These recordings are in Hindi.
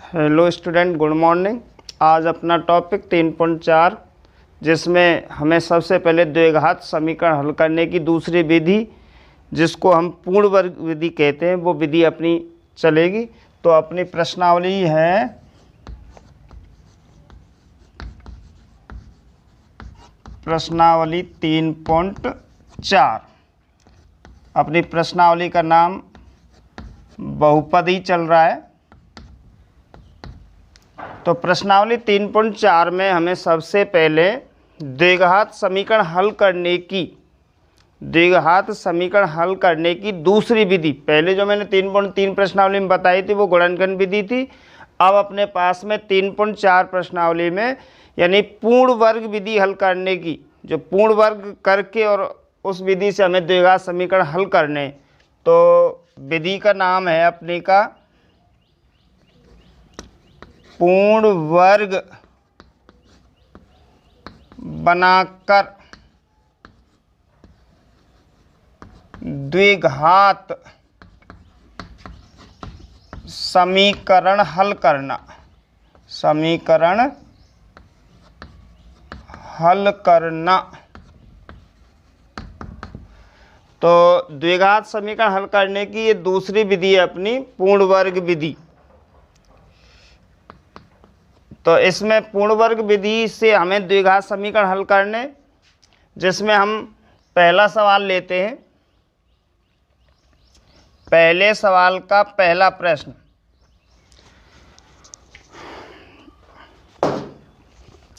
Hello student, good morning. आज अपना टॉपिक 3.4 जिसमें हमें सबसे पहले द्विघात समीकरण हल करने की दूसरी विधि जिसको हम पूर्ण वर्ग विधि कहते हैं वो विधि अपनी चलेगी। तो अपनी प्रश्नावली है प्रश्नावली 3.4। अपनी प्रश्नावली का नाम बहुपदी चल रहा है। तो प्रश्नावली 3.4 में हमें सबसे पहले द्विघात समीकरण हल करने की दूसरी विधि, पहले जो मैंने 3.3 प्रश्नावली में बताई थी वो गुणनखंड विधि थी। अब अपने पास में 3.4 प्रश्नावली में यानी पूर्ण वर्ग विधि हल करने की, जो पूर्ण वर्ग करके और उस विधि से हमें द्विघात समीकरण हल करने, तो विधि का नाम है अपने का पूर्ण वर्ग बनाकर द्विघात समीकरण हल करना। तो द्विघात समीकरण हल करने की ये दूसरी विधि है अपनी पूर्ण वर्ग विधि। तो इसमें पूर्ण वर्ग विधि से हमें द्विघात समीकरण हल करने, जिसमें हम पहला सवाल लेते हैं। पहले सवाल का पहला प्रश्न,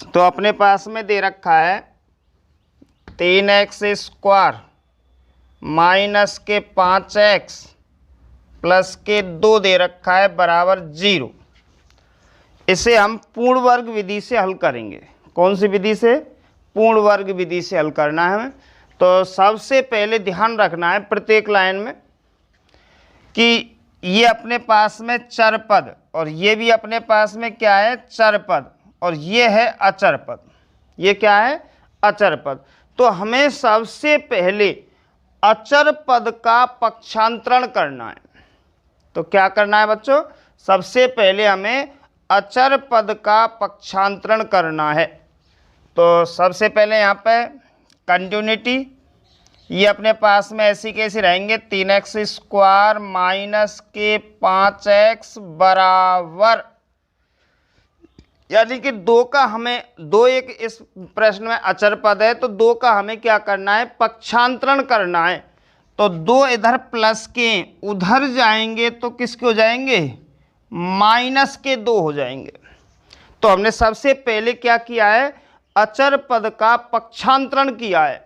तो अपने पास में दे रखा है 3x² माइनस के 5x प्लस के 2 दे रखा है बराबर 0। इसे हम पूर्ण वर्ग विधि से हल करेंगे। कौन सी विधि से? पूर्ण वर्ग विधि से हल करना है हमें। तो सबसे पहले ध्यान रखना है प्रत्येक लाइन में कि ये अपने पास में चर पद और ये भी अपने पास में क्या है? चर पद, और ये है अचर पद। ये क्या है? अचर पद। तो हमें सबसे पहले अचर पद का पक्षांतरण करना है। तो क्या करना है बच्चों? सबसे पहले हमें अचर पद का पक्षांतरण करना है। तो सबसे पहले यहाँ पे कंटिन्यूटी, ये अपने पास में ऐसी कैसी रहेंगे? 3x² माइनस के 5x बराबर, यानी कि 2 का हमें 2 एक इस प्रश्न में अचर पद है तो 2 का हमें क्या करना है? पक्षांतरण करना है। तो 2 इधर प्लस के उधर जाएंगे तो किसके हो जाएंगे? माइनस के 2 हो जाएंगे। तो हमने सबसे पहले क्या किया है? अचर पद का पक्षांतरण किया है।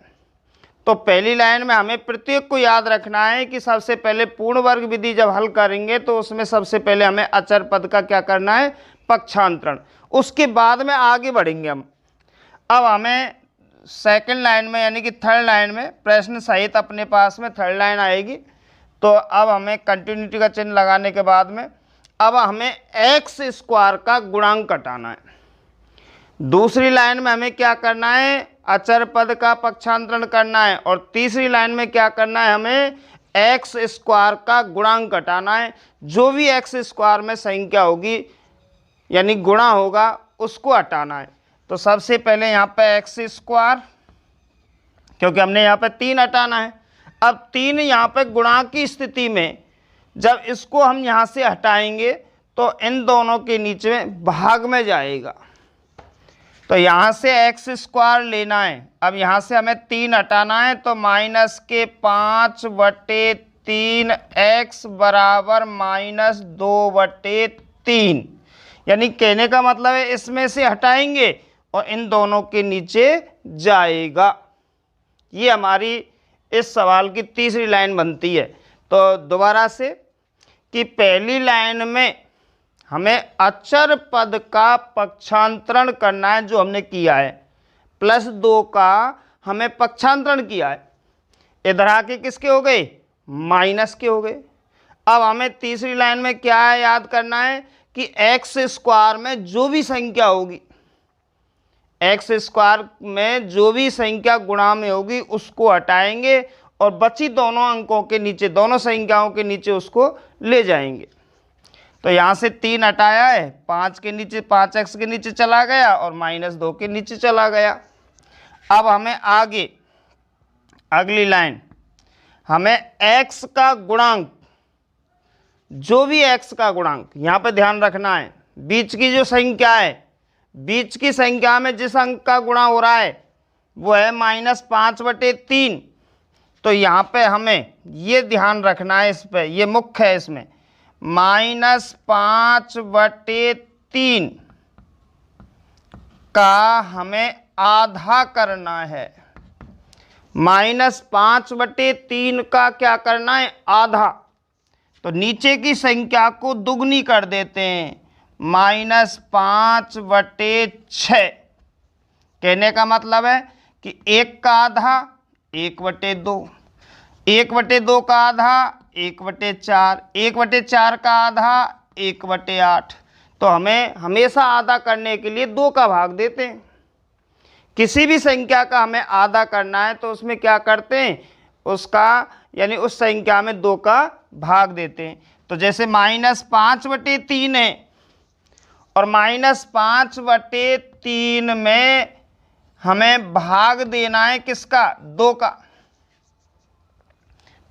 तो पहली लाइन में हमें प्रत्येक को याद रखना है कि सबसे पहले पूर्ण वर्ग विधि जब हल करेंगे तो उसमें सबसे पहले हमें अचर पद का क्या करना है? पक्षांतरण। उसके बाद में आगे बढ़ेंगे हम। अब हमें सेकंड लाइन में यानी कि थर्ड लाइन में प्रश्न सहित अपने पास में थर्ड लाइन आएगी। तो अब हमें कंटिन्यूटी का चिन्ह लगाने के बाद में अब हमें x² का गुणांक घटाना है। दूसरी लाइन में हमें क्या करना है? अचर पद का पक्षांतरण करना है। और तीसरी लाइन में क्या करना है? हमें x² का गुणांक घटाना है। जो भी x² में संख्या होगी यानी गुणा होगा उसको हटाना है। तो सबसे पहले यहाँ पे x², क्योंकि हमने यहाँ पे 3 हटाना है। अब 3 यहाँ पे गुणा की स्थिति में जब इसको हम यहाँ से हटाएंगे तो इन दोनों के नीचे में भाग में जाएगा। तो यहाँ से x² लेना है। अब यहाँ से हमें 3 हटाना है तो माइनस के 5/3x बराबर -2/3, यानी कहने का मतलब है इसमें से हटाएंगे और इन दोनों के नीचे जाएगा। ये हमारी इस सवाल की तीसरी लाइन बनती है। तो दोबारा से कि पहली लाइन में हमें अचर पद का पक्षांतरण करना है जो हमने किया है, +2 का हमें पक्षांतरण किया है। इधर आके किसके हो गए? माइनस के हो गए। अब हमें तीसरी लाइन में क्या है याद करना है कि x² में जो भी संख्या होगी, x² में जो भी संख्या गुणा में होगी उसको हटाएंगे और बची दोनों अंकों के नीचे, दोनों संख्याओं के नीचे उसको ले जाएंगे। तो यहाँ से 3 हटाया है, 5 के नीचे 5x के नीचे चला गया और -2 के नीचे चला गया। अब हमें आगे अगली लाइन, हमें x का गुणांक, जो भी x का गुणांक, यहाँ पे ध्यान रखना है, बीच की जो संख्या है, बीच की संख्या में जिस अंक का गुणा हो रहा है वो है -5/3। तो यहाँ पे हमें ये ध्यान रखना है, इस पे ये मुख्य है, इसमें -5/3 का हमें आधा करना है। -5/3 का क्या करना है, आधा। तो नीचे की संख्या को दुगनी कर देते हैं, -5/6। कहने का मतलब है कि 1 का आधा 1/2, 1/2 का आधा 1/4, 1/4 का आधा 1/8। तो हमें हमेशा आधा करने के लिए 2 का भाग देते हैं। किसी भी संख्या का हमें आधा करना है तो उसमें क्या करते हैं, उसका यानी उस संख्या में 2 का भाग देते हैं। तो जैसे -5/3 है और -5/3 में हमें भाग देना है किसका, 2 का।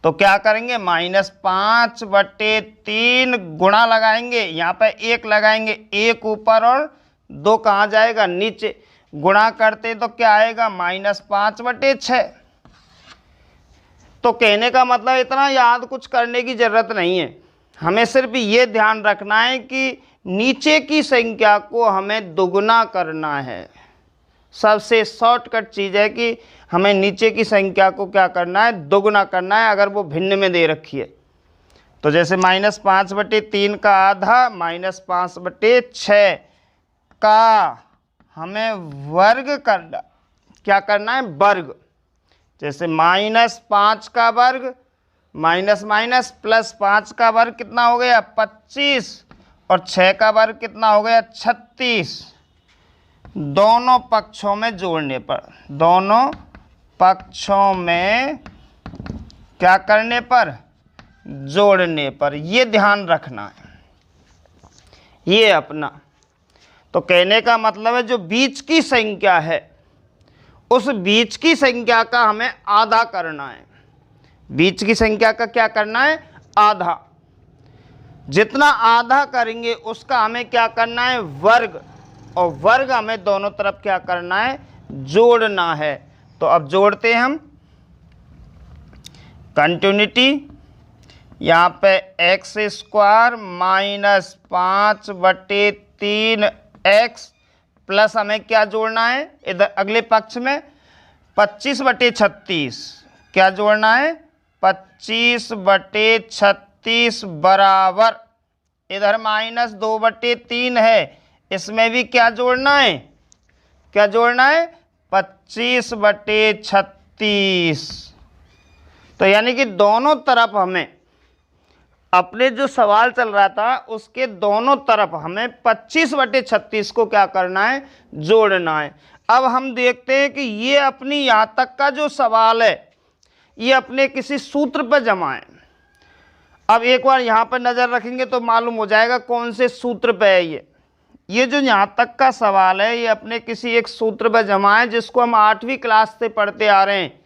तो क्या करेंगे, -5/3 गुणा लगाएंगे, यहाँ पे 1 लगाएंगे, 1 ऊपर और 2 कहाँ जाएगा, नीचे। गुणा करते तो क्या आएगा, -5/6। तो कहने का मतलब इतना याद कुछ करने की जरूरत नहीं है, हमें सिर्फ ये ध्यान रखना है कि नीचे की संख्या को हमें दुगना करना है। सबसे शॉर्टकट चीज़ है कि हमें नीचे की संख्या को क्या करना है, दुगना करना है, अगर वो भिन्न में दे रखी है। तो जैसे -5/3 का आधा -5/6 का हमें वर्ग करना, क्या करना है, वर्ग। जैसे -5 का वर्ग माइनस प्लस 5 का वर्ग कितना हो गया, 25, और 6 का वर्ग कितना हो गया, 36। दोनों पक्षों में जोड़ने पर, दोनों पक्षों में क्या करने पर, जोड़ने पर, ये ध्यान रखना है ये अपना। तो कहने का मतलब है जो बीच की संख्या है उस बीच की संख्या का हमें आधा करना है। बीच की संख्या का क्या करना है, आधा। जितना आधा करेंगे उसका हमें क्या करना है, वर्ग, और वर्ग हमें दोनों तरफ क्या करना है, जोड़ना है। तो अब जोड़ते हैं हम, कंटिन्यूटी, यहाँ पे x² -5/3x प्लस हमें क्या जोड़ना है, इधर अगले पक्ष में 25/36, क्या जोड़ना है, 25/36 बराबर, इधर -2/3 है, इसमें भी क्या जोड़ना है, क्या जोड़ना है, 25/36। तो यानी कि दोनों तरफ हमें, अपने जो सवाल चल रहा था उसके दोनों तरफ हमें 25/36 को क्या करना है, जोड़ना है। अब हम देखते हैं कि ये अपनी यहाँ तक का जो सवाल है ये अपने किसी सूत्र पर जमा है। अब एक बार यहाँ पर नज़र रखेंगे तो मालूम हो जाएगा कौन से सूत्र पे है ये जो यहाँ तक का सवाल है ये अपने किसी एक सूत्र पर जमा है जिसको हम 8वीं क्लास से पढ़ते आ रहे हैं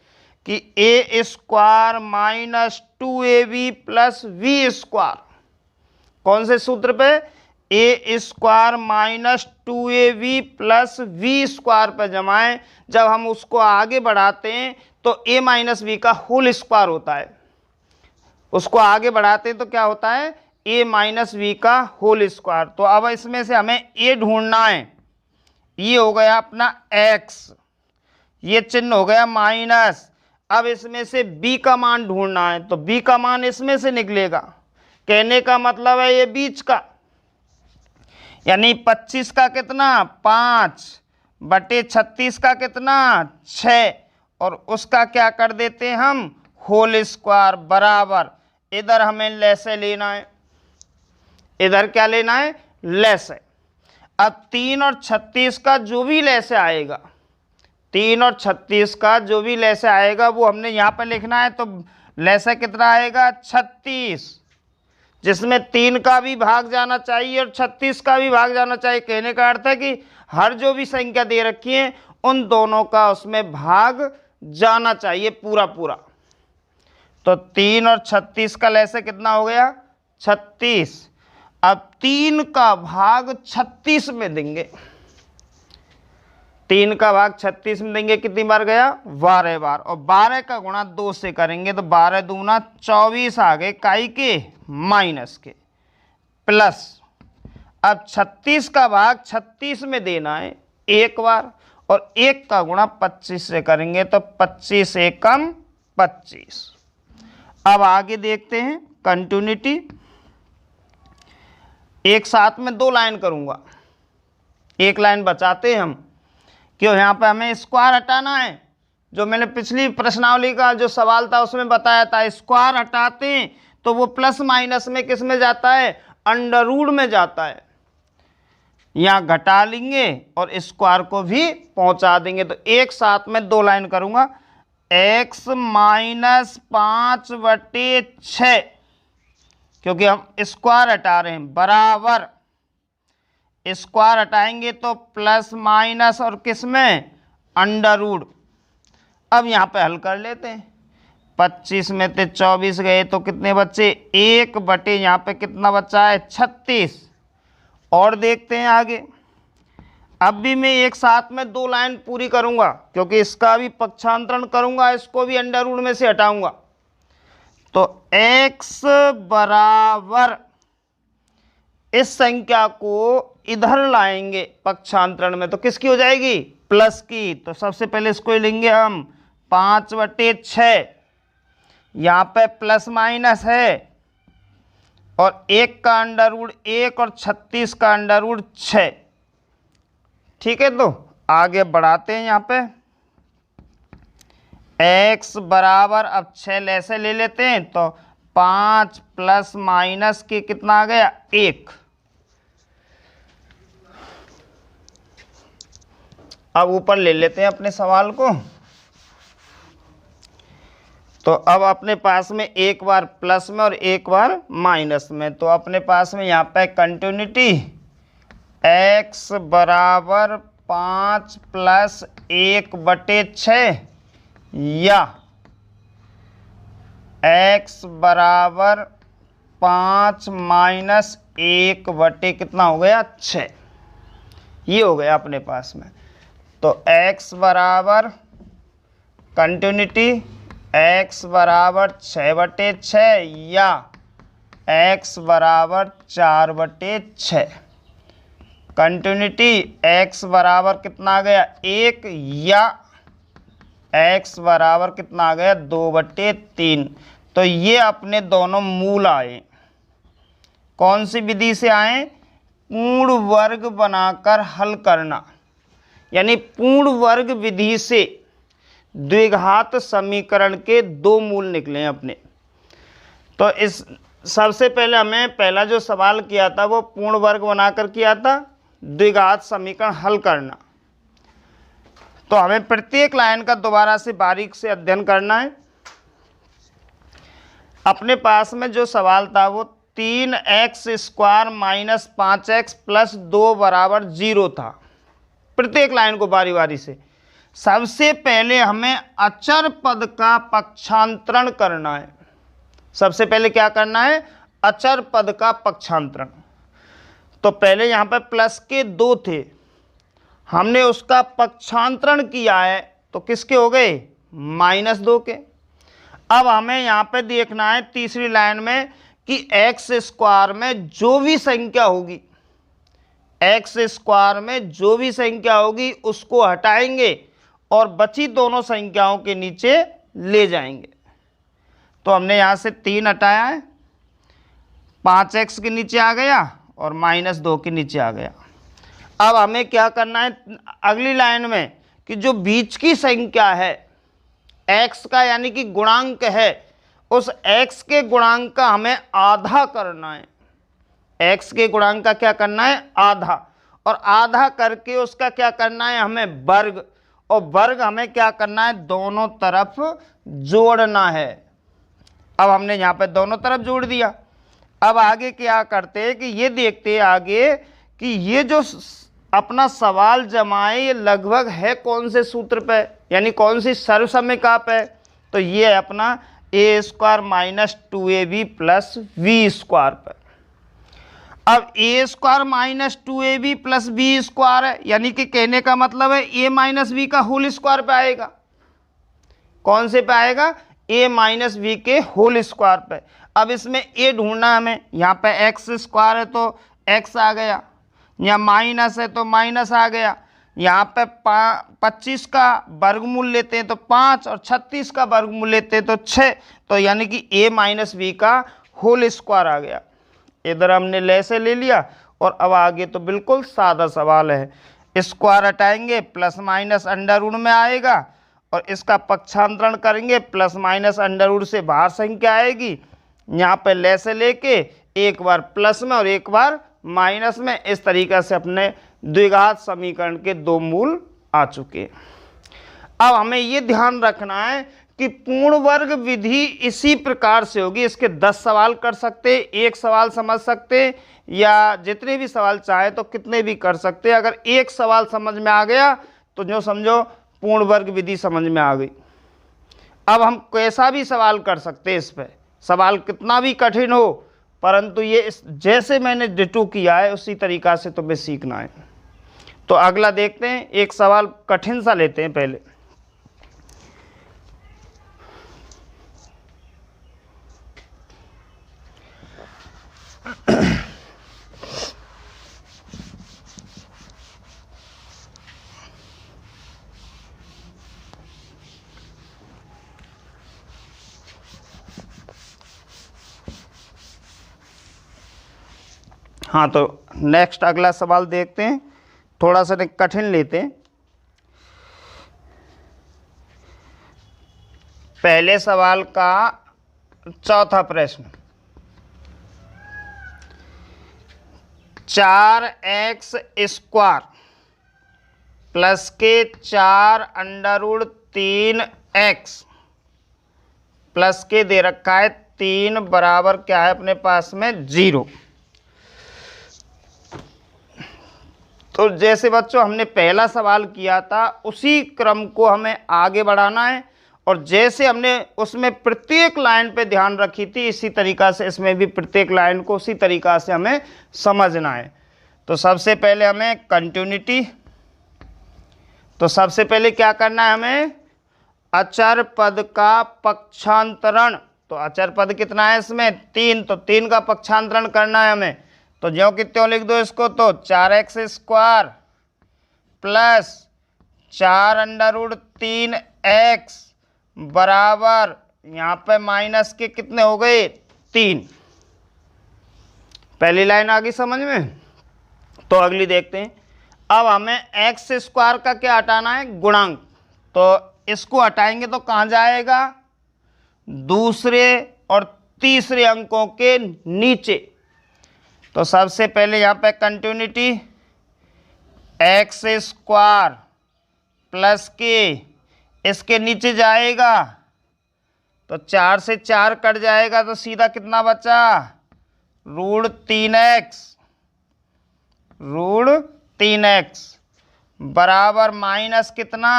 कि a² - 2ab + v²। कौन से सूत्र पे, a² - 2ab + v² पर जमा है। जब हम उसको आगे बढ़ाते हैं तो a - v का होल स्क्वायर होता है, उसको आगे बढ़ाते हैं तो क्या होता है, a - v का होल स्क्वायर। तो अब इसमें से हमें a ढूंढना है, ये हो गया अपना x, ये चिन्ह हो गया माइनस। अब इसमें से b का मान ढूंढना है तो b का मान इसमें से निकलेगा। कहने का मतलब है ये बीच का, यानी 25 का कितना, 5/36 का कितना, 6, और उसका क्या कर देते हैं हम, होल स्क्वायर बराबर। इधर हमें लैसे लेना है, इधर क्या लेना है, लैसे। अब 3 और 36 का जो भी लैसे आएगा, 3 और 36 का जो भी लैसे आएगा वो हमने यहाँ पर लिखना है। तो लैसे कितना आएगा, 36। जिसमें 3 का भी भाग जाना चाहिए और 36 का भी भाग जाना चाहिए। कहने का अर्थ है कि हर जो भी संख्या दे रखी है उन दोनों का उसमें भाग जाना चाहिए पूरा पूरा। तो 3 और 36 का लैसे कितना हो गया 36। अब 3 का भाग 36 में देंगे, 3 का भाग 36 में देंगे, कितनी बार गया 12 बार, और 12 का गुणा 2 से करेंगे तो 12 दूना 24 आ गए काई के माइनस के, प्लस अब 36 का भाग 36 में देना है एक बार, और 1 का गुणा 25 से करेंगे तो 25 एकम 25। अब आगे देखते हैं कंटिन्यूटी। एक साथ में 2 लाइन करूंगा, एक लाइन बचाते हैं हम, क्यों यहाँ पे हमें स्क्वायर हटाना है। जो मैंने पिछली प्रश्नावली का जो सवाल था उसमें बताया था, स्क्वायर हटाते हैं तो वो प्लस माइनस में किस में जाता है, अंडर रूट में जाता है। यहाँ घटा लेंगे और स्क्वायर को भी पहुंचा देंगे। तो एक साथ में 2 लाइन करूंगा, x माइनस 5/6, क्योंकि हम स्क्वायर हटा रहे हैं, बराबर स्क्वायर हटाएंगे तो प्लस माइनस और किस में अंडर रूट। अब यहाँ पे हल कर लेते हैं, 25 में से 24 गए तो कितने बच्चे 1 बटे यहाँ पे कितना बचा है 36। और देखते हैं आगे। अब भी मैं एक साथ में 2 लाइन पूरी करूंगा, क्योंकि इसका भी पक्षांतरण करूंगा, इसको भी अंडर रूट में से हटाऊंगा। तो x बराबर इस संख्या को इधर लाएंगे पक्षांतरण में तो किसकी हो जाएगी, प्लस की। तो सबसे पहले इसको ही लेंगे हम 5/6, यहाँ पे प्लस माइनस है, और 1 का अंडर रूट 1 और 36 का अंडर रूट 6। ठीक है, तो आगे बढ़ाते हैं। यहाँ पे x बराबर अब 6 ऐसे ले लेते हैं तो 5 प्लस माइनस के कितना आ गया 1। अब ऊपर ले लेते हैं अपने सवाल को। तो अब अपने पास में एक बार प्लस में और एक बार माइनस में, तो अपने पास में यहाँ पे कंटिन्यूटी x बराबर 5 प्लस 1/6 या x बराबर 5 माइनस 1 बटे कितना हो गया 6, ये हो गया अपने पास में। तो x बराबर कंटिन्यूटी x बराबर 6/6 या x बराबर 4/6। कंटिन्यूटी x बराबर कितना आ गया 1 या x बराबर कितना आ गया 2/3। तो ये अपने दोनों मूल आए। कौन सी विधि से आए, पूर्ण वर्ग बनाकर हल करना, यानी पूर्ण वर्ग विधि से द्विघात समीकरण के 2 मूल निकले हैं अपने। तो इस सबसे पहले हमें पहला जो सवाल किया था वो पूर्ण वर्ग बनाकर किया था, द्विघात समीकरण हल करना। तो हमें प्रत्येक लाइन का दोबारा से बारीक से अध्ययन करना है। अपने पास में जो सवाल था वो 3x² माइनस 5x प्लस 2 बराबर 0 था। प्रत्येक लाइन को बारी बारी से। सबसे पहले हमें अचर पद का पक्षांतरण करना है। सबसे पहले क्या करना है, अचर पद का पक्षांतरण। तो पहले यहाँ पे प्लस के 2 थे, हमने उसका पक्षांतरण किया है तो किसके हो गए -2 के। अब हमें यहाँ पे देखना है तीसरी लाइन में कि x² में जो भी संख्या होगी, x² में जो भी संख्या होगी उसको हटाएंगे और बची दोनों संख्याओं के नीचे ले जाएंगे। तो हमने यहाँ से 3 हटाया है, 5x के नीचे आ गया और -2 के नीचे आ गया। अब हमें क्या करना है अगली लाइन में कि जो बीच की संख्या है x का यानी कि गुणांक है, उस x के गुणांक का हमें आधा करना है। x के गुणांक का क्या करना है आधा, और आधा करके उसका क्या करना है हमें वर्ग, और वर्ग हमें क्या करना है दोनों तरफ जोड़ना है। अब हमने यहाँ पे दोनों तरफ जोड़ दिया। अब आगे क्या करते हैं कि ये देखते हैं आगे कि ये जो अपना सवाल जमाए ये लगभग है कौन से सूत्र पे, यानी कौन सी सर्वसमीकरण पे। तो ये है अपना A square minus 2ab plus B square पे। अब A square minus 2ab plus B square है, यानी कि कहने का मतलब है ए माइनस बी का होल स्क्वायर पे आएगा। कौन से पे आएगा? ए माइनस बी के होल स्क्वायर पे। अब इसमें ए ढूंढना है हमें, यहाँ पे एक्स स्क्वायर है तो एक्स आ गया, यहाँ माइनस है तो माइनस आ गया, यहाँ पे 25 का वर्गमूल लेते हैं तो 5 और 36 का वर्गमूल लेते हैं तो 6, तो यानी कि ए माइनस बी का होल स्क्वायर आ गया। इधर हमने ले से ले लिया और अब आगे तो बिल्कुल सादा सवाल है। स्क्वायर हटाएंगे प्लस माइनस अंडर रूट में आएगा और इसका पक्षांतरण करेंगे प्लस माइनस अंडर रूट से बाहर संख्या आएगी। यहाँ पे ले से लेके एक बार प्लस में और एक बार माइनस में, इस तरीक़े से अपने द्विघात समीकरण के दो मूल आ चुके। अब हमें ये ध्यान रखना है कि पूर्ण वर्ग विधि इसी प्रकार से होगी। इसके 10 सवाल कर सकते, एक सवाल समझ सकते, या जितने भी सवाल चाहे तो कितने भी कर सकते। अगर एक सवाल समझ में आ गया तो जो समझो पूर्ण वर्ग विधि समझ में आ गई। अब हम कैसा भी सवाल कर सकते हैं, इस पे सवाल कितना भी कठिन हो, परंतु ये जैसे मैंने डिटो किया है उसी तरीक़ा से तुम्हें सीखना है। तो अगला देखते हैं, एक सवाल कठिन सा लेते हैं पहले। हाँ, तो नेक्स्ट अगला सवाल देखते हैं, थोड़ा सा कठिन लेते हैं। पहले सवाल का चौथा प्रश्न, 4x स्क्वायर प्लस के 4 अंडर रूट 3x प्लस के दे रखा है 3 बराबर क्या है अपने पास में 0। तो जैसे बच्चों हमने पहला सवाल किया था उसी क्रम को हमें आगे बढ़ाना है, और जैसे हमने उसमें प्रत्येक लाइन पे ध्यान रखी थी इसी तरीक़ा से इसमें भी प्रत्येक लाइन को उसी तरीक़ा से हमें समझना है। तो सबसे पहले हमें कंटिन्यूटी, तो सबसे पहले क्या करना है हमें? अचर पद का पक्षांतरण। तो अचर पद कितना है इसमें? 3, तो 3 का पक्षांतरण करना है हमें। तो ज्यों कि त्यों लिख दो इसको, तो 4x square plus 4 under root 3x बराबर यहाँ पे माइनस के कितने हो गए? 3। पहली लाइन आ गई समझ में। तो अगली देखते हैं। अब हमें x स्क्वायर का क्या हटाना है? गुणांक। तो इसको हटाएंगे तो कहाँ जाएगा? दूसरे और तीसरे अंकों के नीचे। तो सबसे पहले यहाँ पे कंटिन्यूटी x स्क्वायर प्लस के इसके नीचे जाएगा तो 4 से 4 कट जाएगा तो सीधा कितना बचा? रूट 3x बराबर माइनस कितना?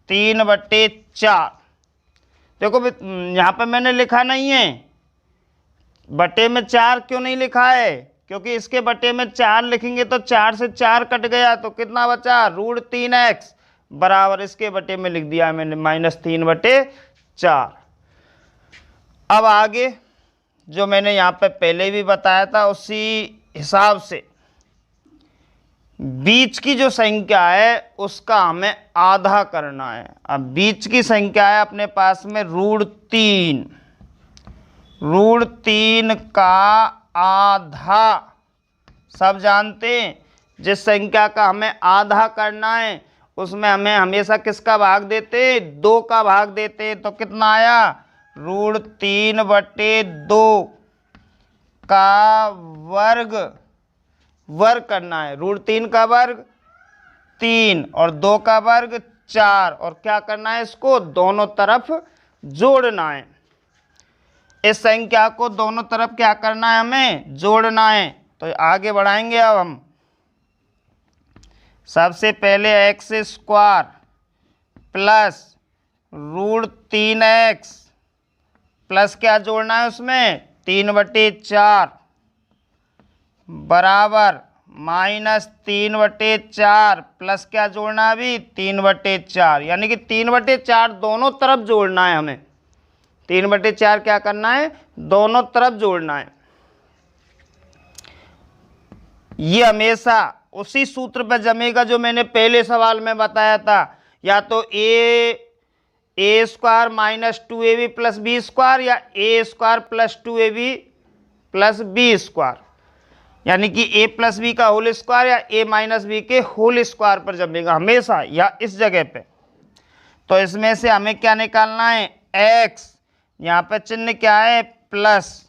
3/4। देखो यहाँ पे मैंने लिखा नहीं है बटे में 4, क्यों नहीं लिखा है? क्योंकि इसके बटे में 4 लिखेंगे तो 4 से 4 कट गया तो कितना बचा? रूट 3x बराबर इसके बटे में लिख दिया मैंने -3/4। अब आगे जो मैंने यहाँ पे पहले भी बताया था उसी हिसाब से बीच की जो संख्या है उसका हमें आधा करना है। अब बीच की संख्या है अपने पास में रूट 3 का आधा। सब जानते हैं जिस संख्या का हमें आधा करना है उसमें हमें हमेशा किसका भाग देते? 2 का भाग देते। तो कितना आया? रूट 3/2 का वर्ग करना है। रूट 3 का वर्ग 3 और 2 का वर्ग 4, और क्या करना है? इसको दोनों तरफ जोड़ना है। इस संख्या को दोनों तरफ क्या करना है, हमें जोड़ना है। तो आगे बढ़ाएंगे अब हम। सबसे पहले x square plus √3x plus क्या जोड़ना है उसमें, 3/4 बराबर -3/4 प्लस क्या जोड़ना है अभी, 3/4, यानी कि 3/4 दोनों तरफ जोड़ना है हमें। 3/4 क्या करना है, दोनों तरफ जोड़ना है। ये हमेशा उसी सूत्र पर जमेगा जो मैंने पहले सवाल में बताया था, या तो a² - 2ab + b² या a² + 2ab + b², यानी कि a + b का होल स्क्वायर या a - b के होल स्क्वायर पर जमेगा हमेशा, या इस जगह पे। तो इसमें से हमें क्या निकालना है, x, यहाँ पे चिन्ह क्या है, प्लस,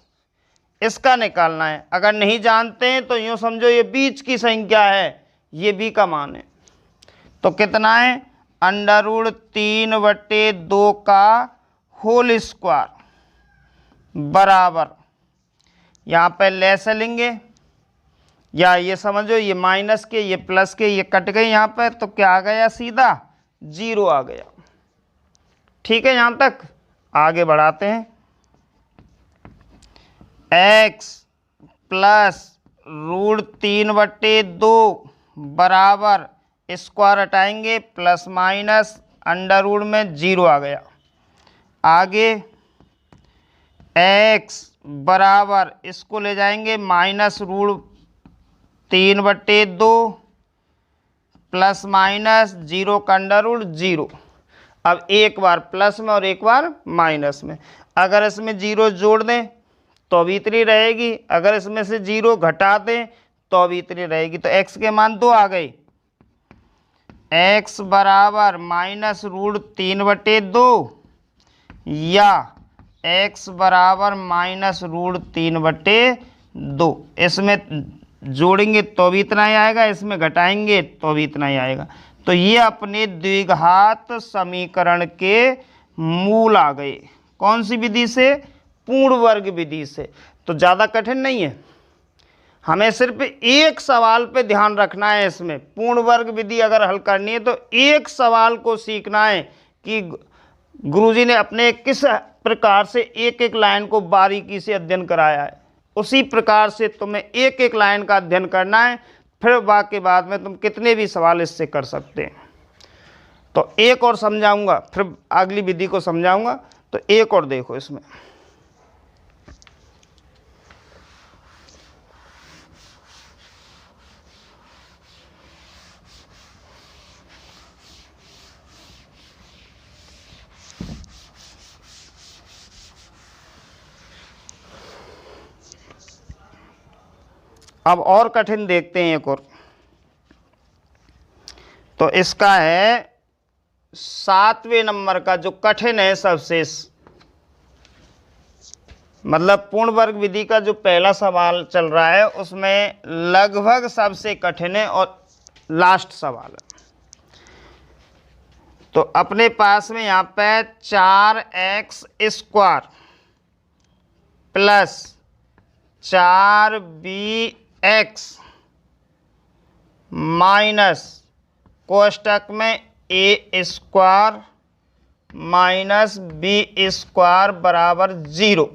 इसका निकालना है। अगर नहीं जानते हैं तो यूँ समझो ये बीच की संख्या है, ये b का मान है। तो कितना है, √3/2 का होल स्क्वायर बराबर, यहाँ पे लेस लेंगे, या ये समझो ये माइनस के ये प्लस के ये कट गए यहाँ पर, तो क्या आ गया, सीधा 0 आ गया। ठीक है, यहाँ तक आगे बढ़ाते हैं। x प्लस √3/2 बराबर, स्क्वायर हटाएंगे, प्लस माइनस अंडर में 0 आ गया। आगे x बराबर, इसको ले जाएंगे -√3/2 प्लस माइनस 0 का √0। अब एक बार प्लस में और एक बार माइनस में, अगर इसमें 0 जोड़ दें तो भी इतनी रहेगी, अगर इसमें से 0 घटा दें तो भी इतनी रहेगी। तो x के मान 2 आ गए। x बराबर -√3/2 या x बराबर -√3/2, इसमें जोड़ेंगे तो भी इतना ही आएगा, इसमें घटाएंगे तो भी इतना ही आएगा। तो ये अपने द्विघात समीकरण के मूल आ गए। कौन सी विधि से, पूर्ण वर्ग विधि से। तो ज़्यादा कठिन नहीं है, हमें सिर्फ एक सवाल पे ध्यान रखना है। इसमें पूर्ण वर्ग विधि अगर हल करनी है तो एक सवाल को सीखना है कि गुरुजी ने अपने किस प्रकार से एक एक लाइन को बारीकी से अध्ययन कराया है, उसी प्रकार से तुम्हें एक एक लाइन का अध्ययन करना है। फिर बाकी बाद में तुम कितने भी सवाल इससे कर सकते हैं। तो एक और समझाऊंगा, फिर अगली विधि को समझाऊंगा। तो एक और देखो इसमें, अब और कठिन देखते हैं एक और। तो इसका है 7वें नंबर का जो कठिन है सबसे, मतलब पूर्ण वर्ग विधि का जो पहला सवाल चल रहा है उसमें लगभग सबसे कठिन है और लास्ट सवाल है। तो अपने पास में यहाँ पे 4x² प्लस 4bx माइनस कोष्टक में a² माइनस b² बराबर 0।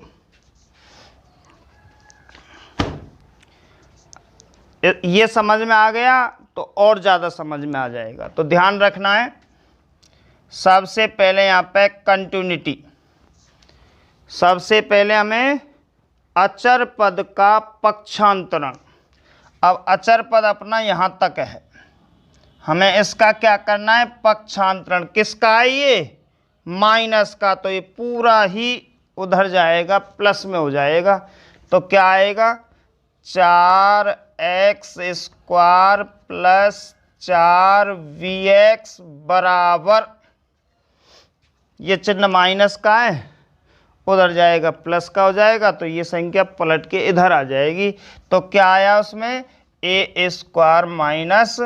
ये समझ में आ गया तो और ज़्यादा समझ में आ जाएगा। तो ध्यान रखना है, सबसे पहले यहाँ पे कंटिन्यूटी, सबसे पहले हमें अचर पद का पक्षांतरण। अब अचर पद अपना यहाँ तक है, हमें इसका क्या करना है, पक्षांतरण। किसका है ये, माइनस का। तो ये पूरा ही उधर जाएगा, प्लस में हो जाएगा। तो क्या आएगा, 4x² प्लस 4bx बराबर, ये चिन्ह माइनस का है, उधर जाएगा प्लस का हो जाएगा। तो ये संख्या पलट के इधर आ जाएगी। तो क्या आया उसमें, a² माइनस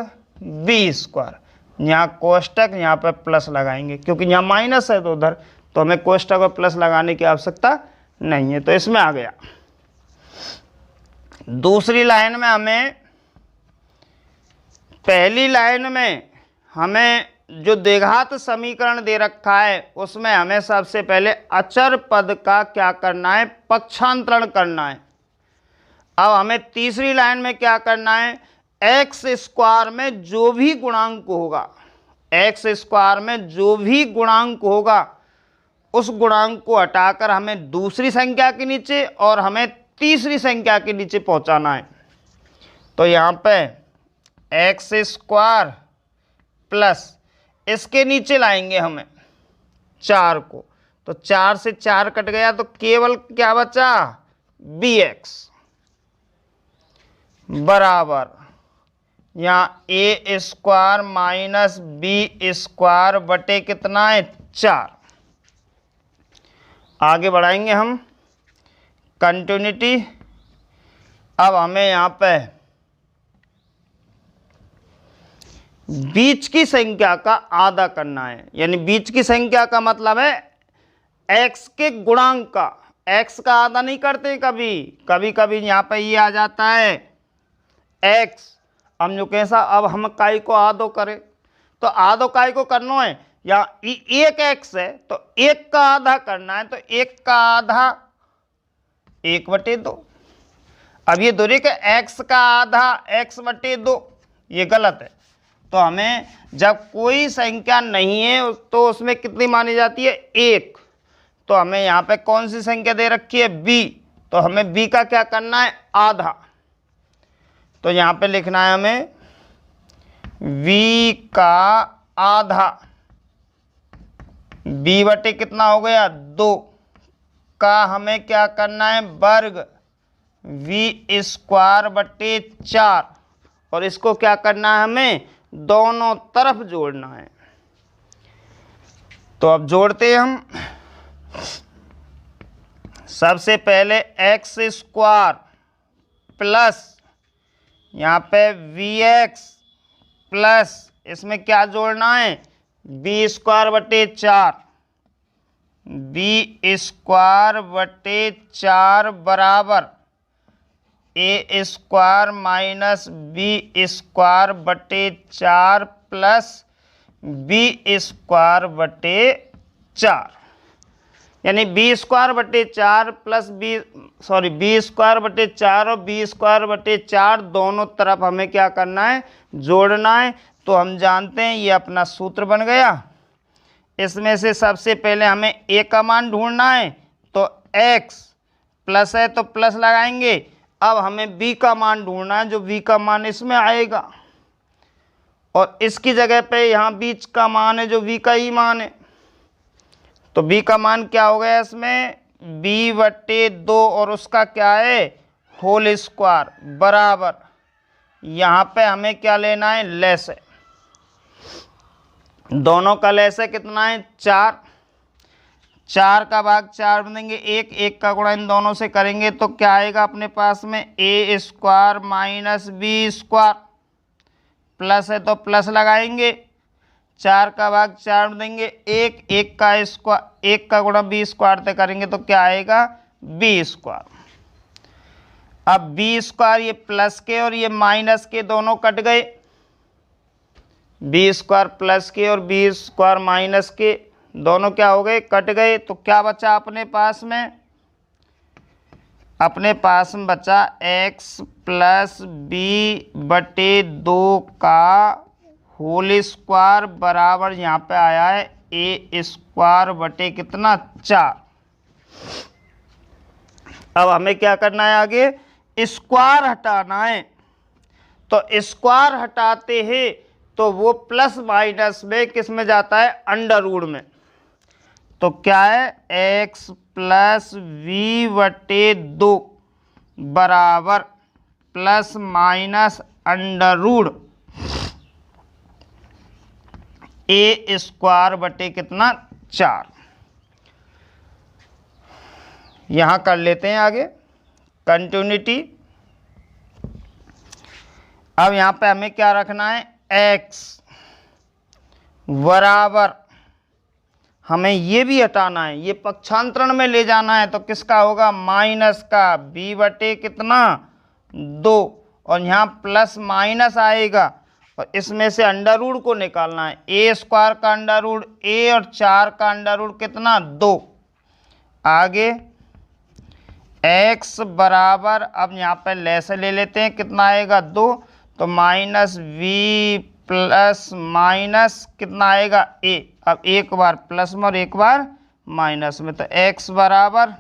b²। यहाँ कोष्टक, यहाँ पर प्लस लगाएंगे क्योंकि यहाँ माइनस है तो उधर, तो हमें कोष्टक और प्लस लगाने की आवश्यकता नहीं है, तो इसमें आ गया। दूसरी लाइन में हमें, पहली लाइन में हमें जो द्विघात समीकरण दे रखा है उसमें हमें सबसे पहले अचर पद का क्या करना है, पक्षांतरण करना है। अब हमें तीसरी लाइन में क्या करना है, एक्स स्क्वायर में जो भी गुणांक होगा, एक्स स्क्वायर में जो भी गुणांक होगा उस गुणांक को हटाकर हमें दूसरी संख्या के नीचे और हमें तीसरी संख्या के नीचे पहुंचाना है। तो यहाँ पे एक्स स्क्वायर प्लस इसके नीचे लाएंगे हमें 4 को, तो 4 से 4 कट गया तो केवल क्या बचा, bx बराबर यहाँ ए स्क्वायर माइनस बी स्क्वायर बटे कितना है, 4। आगे बढ़ाएंगे हम कंटिन्यूटी। अब हमें यहाँ पे बीच की संख्या का आधा करना है, यानी बीच की संख्या का मतलब है x के गुणांक का, x का आधा नहीं करते कभी कभी यहाँ पे ये आ जाता है x, हम जो कैसा, अब हम काई को आधो करें तो आधो काई को करना है, या एक x है तो एक का आधा करना है, तो एक का आधा 1/2। अब ये दोहरे के x का आधा x/2, ये गलत है। तो हमें जब कोई संख्या नहीं है तो उसमें कितनी मानी जाती है, 1। तो हमें यहाँ पे कौन सी संख्या दे रखी है, b, तो हमें b का क्या करना है, आधा। तो यहाँ पे लिखना है हमें v का आधा, b बटे कितना हो गया, 2 का हमें क्या करना है, वर्ग v स्क्वायर बटे 4, और इसको क्या करना है, हमें दोनों तरफ जोड़ना है। तो अब जोड़ते हैं हम। सबसे पहले एक्स स्क्वायर प्लस यहाँ पे vx प्लस इसमें क्या जोड़ना है, बी स्क्वायर बटे 4, बी स्क्वायर बटे 4 बराबर ए स्क्वायर माइनस बी स्क्वायर बटे 4 प्लस बी स्क्वायर बटे 4, यानी बी स्क्वायर बटे 4 प्लस बी स्क्वायर बटे 4 और बी स्क्वायर बटे 4 दोनों तरफ हमें क्या करना है, जोड़ना है। तो हम जानते हैं ये अपना सूत्र बन गया। इसमें से सबसे पहले हमें ए का मान ढूंढना है, तो x प्लस है तो प्लस लगाएंगे। अब हमें b का मान ढूंढना है, जो b का मान इसमें आएगा, और इसकी जगह पे यहाँ बीच का मान है जो v का ही मान है। तो b का मान क्या हो गया इसमें, b/2 और उसका क्या है, होल स्क्वायर बराबर, यहाँ पे हमें क्या लेना है, लेस है, दोनों का लेस है कितना है, 4। 4 का भाग 4 बनेंगे 1, 1 का गुणा इन दोनों से करेंगे तो क्या आएगा अपने पास में, A square minus B square, plus है तो प्लस लगाएंगे, 4 का भाग 4 देंगे 1, 1 का स्क्वायर, 1 का गुणा बी स्क्वायर से करेंगे तो क्या आएगा, बी स्क्वायर। अब बी स्क्वायर ये प्लस के और ये माइनस के दोनों कट गए, बी स्क्वायर प्लस के और बी स्क्वायर माइनस के दोनों क्या हो गए, कट गए। तो क्या बचा अपने पास में, अपने पास में बचा x प्लस b/2 का होल स्क्वायर बराबर यहाँ पे आया है ए स्क्वायर बटे कितना, 4। अब हमें क्या करना है, आगे स्क्वायर हटाना है। तो स्क्वायर हटाते हैं तो वो प्लस माइनस में किस में जाता है, अंडर रूट में। तो क्या है, x प्लस v/2 बराबर प्लस माइनस अंडर रूट ए स्क्वायर बटे कितना, 4। यहां कर लेते हैं आगे कंटिन्यूटी। अब यहां पे हमें क्या रखना है, x बराबर हमें ये भी हटाना है, ये पक्षांतरण में ले जाना है। तो किसका होगा, माइनस का b बटे कितना 2, और यहाँ प्लस माइनस आएगा और इसमें से अंडर रूट को निकालना है। ए स्क्वायर का अंडर रूट ए और 4 का अंडर रूट कितना 2। आगे x बराबर, अब यहाँ पे लेस ले लेते हैं, कितना आएगा 2, तो माइनस v प्लस माइनस कितना आएगा a। अब एक बार प्लस में और एक बार माइनस में, तो x बराबर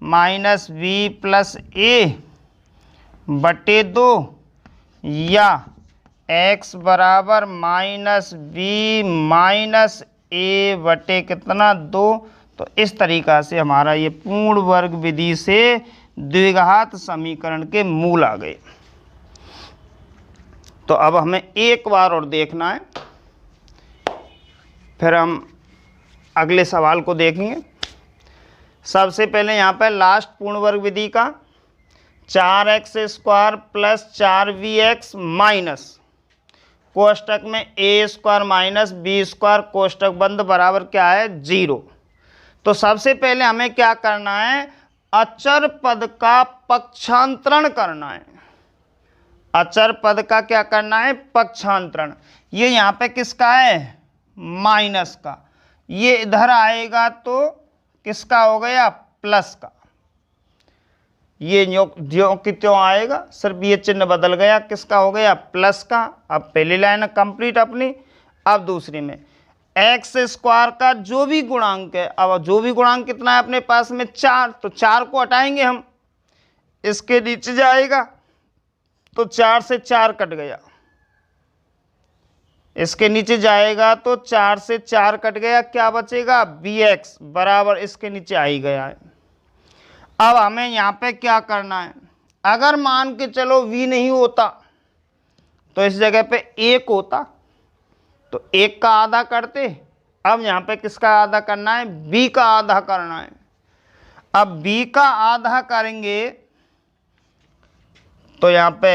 माइनस v प्लस a बटे 2 या x बराबर माइनस v माइनस a बटे कितना 2। तो इस तरीक़ा से हमारा ये पूर्ण वर्ग विधि से द्विघात समीकरण के मूल आ गए। तो अब हमें एक बार और देखना है, फिर हम अगले सवाल को देखेंगे। सबसे पहले यहाँ पर लास्ट पूर्ण वर्ग विधि का 4x square plus 4vx minus कोष्टक में a square minus b square कोष्टक बंद बराबर क्या है 0। तो सबसे पहले हमें क्या करना है, अचर पद का पक्षांतरण करना है। अचर पद का क्या करना है, पक्षांतरण। ये यहाँ पे किसका है, माइनस का, ये इधर आएगा तो किसका हो गया, प्लस का। ये ज्यों की त्यों आएगा, सिर्फ ये चिन्ह बदल गया, किसका हो गया, प्लस का। अब पहली लाइन कंप्लीट अपनी। अब दूसरी में एक्स स्क्वायर का जो भी गुणांक है, अब जो भी गुणांक कितना है अपने पास में 4, तो 4 को हटाएंगे हम, इसके नीचे जाएगा तो 4 से 4 कट गया, इसके नीचे जाएगा तो 4 से 4 कट गया, क्या बचेगा bx बराबर इसके नीचे आ ही गया है। अब हमें यहाँ पे क्या करना है, अगर मान के चलो v नहीं होता तो इस जगह पे 1 होता, तो 1 का आधा करते। अब यहाँ पे किसका आधा करना है, b का आधा करना है। अब b का आधा करेंगे तो यहाँ पे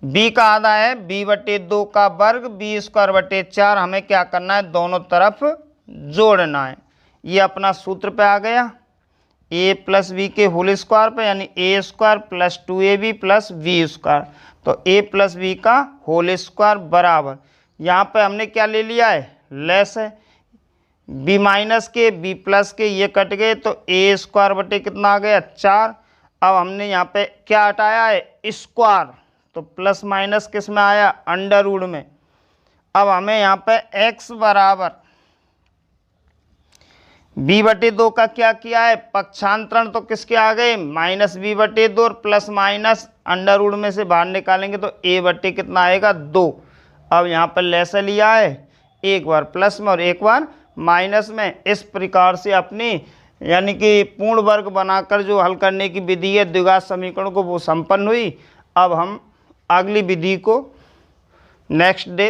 b का आधा है b बटे 2 का वर्ग b स्क्वायर बटे 4। हमें क्या करना है, दोनों तरफ जोड़ना है। ये अपना सूत्र पे आ गया, a प्लस बी के होल स्क्वायर पे, यानी a square plus 2ab plus v square. तो a प्लस बी का होल स्क्वायर बराबर, यहाँ पे हमने क्या ले लिया है, लेस है, b माइनस के b प्लस के ये कट गए, तो a स्क्वायर बटे कितना आ गया 4। अब हमने यहाँ पे क्या हटाया है, स्क्वायर, तो प्लस माइनस किस में आया, अंडर रूट में। अब हमें यहाँ पे x बराबर b बटे 2 का क्या किया है, पक्षांतरण, तो किसके आ गए, माइनस b बटे 2 और प्लस माइनस अंडर रूट में से बाहर निकालेंगे तो a बटे कितना आएगा 2। अब यहाँ पर लेस लिया है, एक बार प्लस में और एक बार माइनस में। इस प्रकार से अपनी यानी कि पूर्ण वर्ग बनाकर जो हल करने की विधि है द्विघात समीकरण को, वो संपन्न हुई। अब हम अगली विधि को नेक्स्ट डे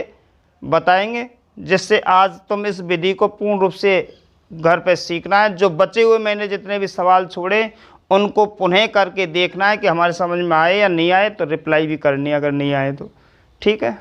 बताएंगे, जिससे आज तुम इस विधि को पूर्ण रूप से घर पे सीखना है। जो बचे हुए मैंने जितने भी सवाल छोड़े उनको पुनः करके देखना है कि हमारे समझ में आए या नहीं आए, तो रिप्लाई भी करनी है अगर नहीं आए तो। ठीक है।